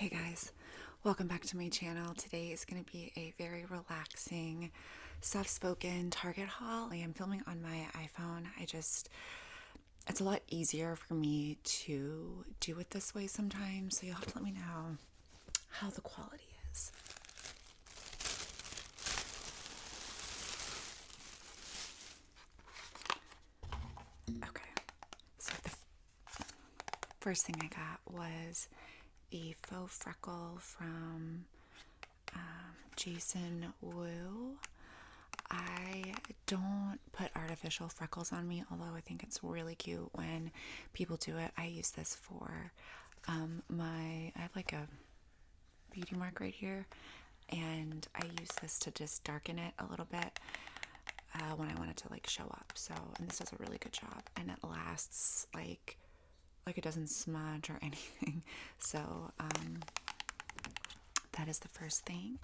Hey guys, welcome back to my channel. Today is going to be a very relaxing, soft-spoken Target haul. I am filming on my iPhone. It's a lot easier for me to do it this way sometimes, so you'll have to let me know how the quality is. Okay, so the first thing I got was the faux freckle from Jason Wu. I don't put artificial freckles on me, although I think it's really cute when people do it. I use this for I have like a beauty mark right here, and I use this to just darken it a little bit when I want it to like show up. So, and this does a really good job, and it lasts like it doesn't smudge or anything. So that is the first thing.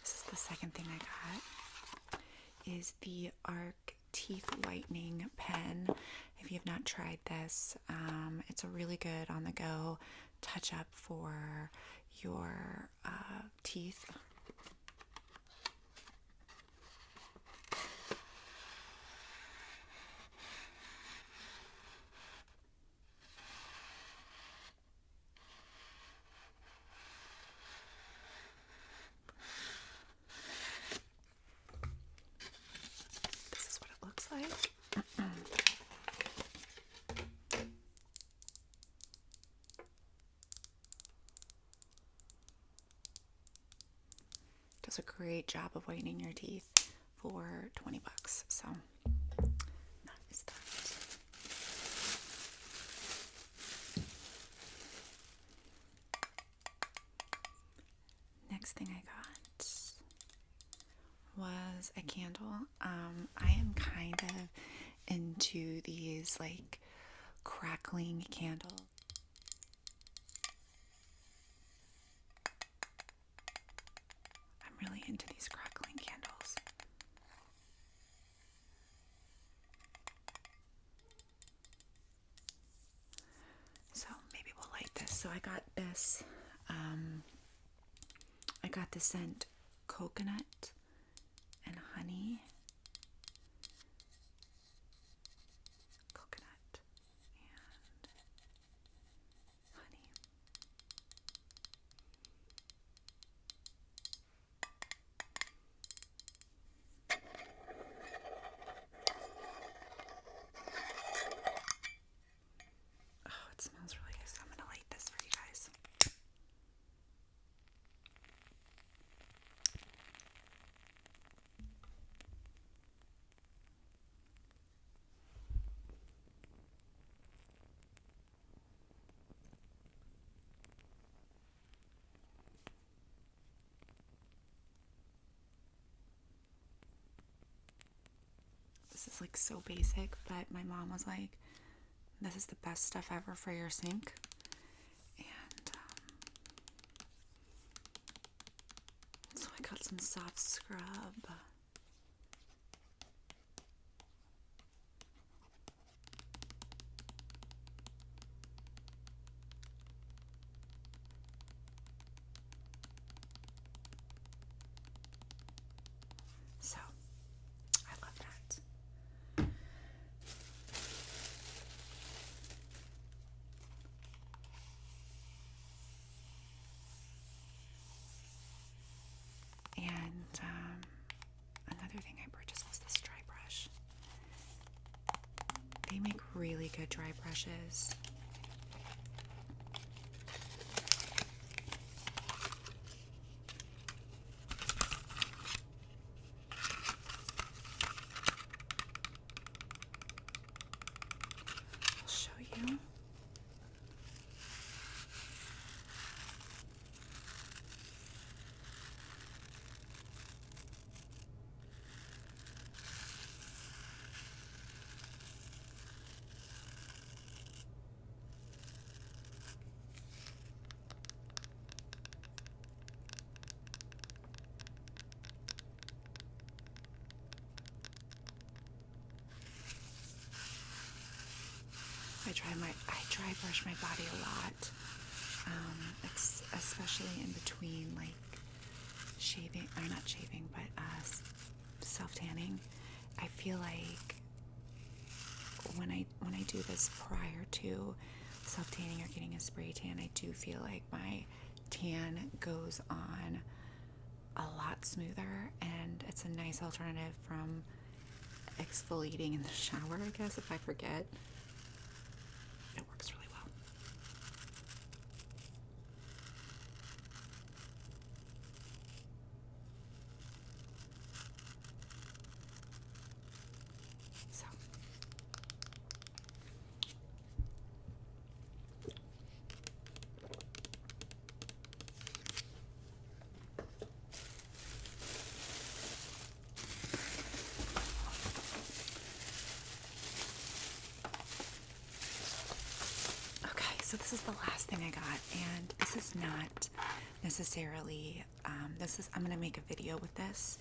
This is the second thing I got, is the Arc Teeth Whitening Pen. If you have not tried this, it's a really good on-the-go touch-up for your teeth. This is what it looks like. Does a great job of whitening your teeth for $20. So that is that. Next thing I got was a candle. I am kind of into these like crackling candles. I'm really into these crackling candles. So maybe we'll light this. So I got this. I got the scent coconut and honey. Coconut and honey. Oh, it smells really good. So I'm going to light this for you guys. This is like so basic, but my mom was like, this is the best stuff ever for your sink. And so I got some soft scrub. So I love that. And another thing I purchased was this dry brush. They make really good dry brushes. I'll show you. dry brush my body a lot, especially in between like shaving, or not shaving, but self tanning. I feel like when I do this prior to self tanning or getting a spray tan, I do feel like my tan goes on a lot smoother, and it's a nice alternative from exfoliating in the shower, I guess, if I forget. It works really well. So so this is the last thing I got, and this is not necessarily, I'm going to make a video with this.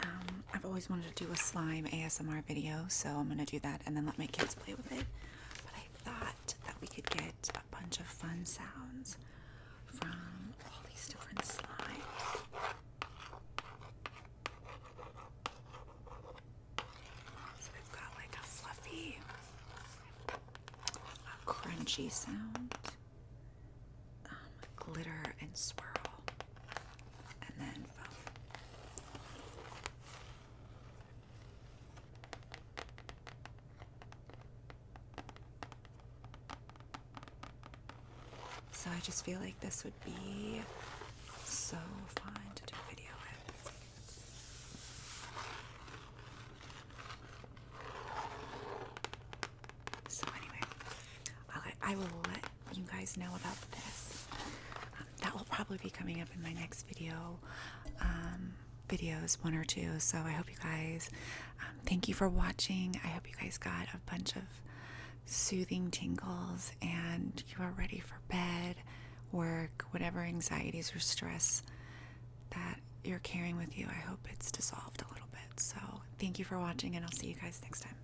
I've always wanted to do a slime ASMR video, so I'm going to do that and then let my kids play with it. But I thought that we could get a bunch of fun sounds from all these different slimes. So we've got like a fluffy, a crunchy sound, glitter and swirl, and then foam. So I just feel like this would be so fun to do a video with. So anyway, I will let you guys know about this. That will probably be coming up in my next videos, one or two. So I hope you guys, thank you for watching. I hope you guys got a bunch of soothing tingles and you are ready for bed, work, whatever anxieties or stress that you're carrying with you. I hope it's dissolved a little bit. So thank you for watching, and I'll see you guys next time.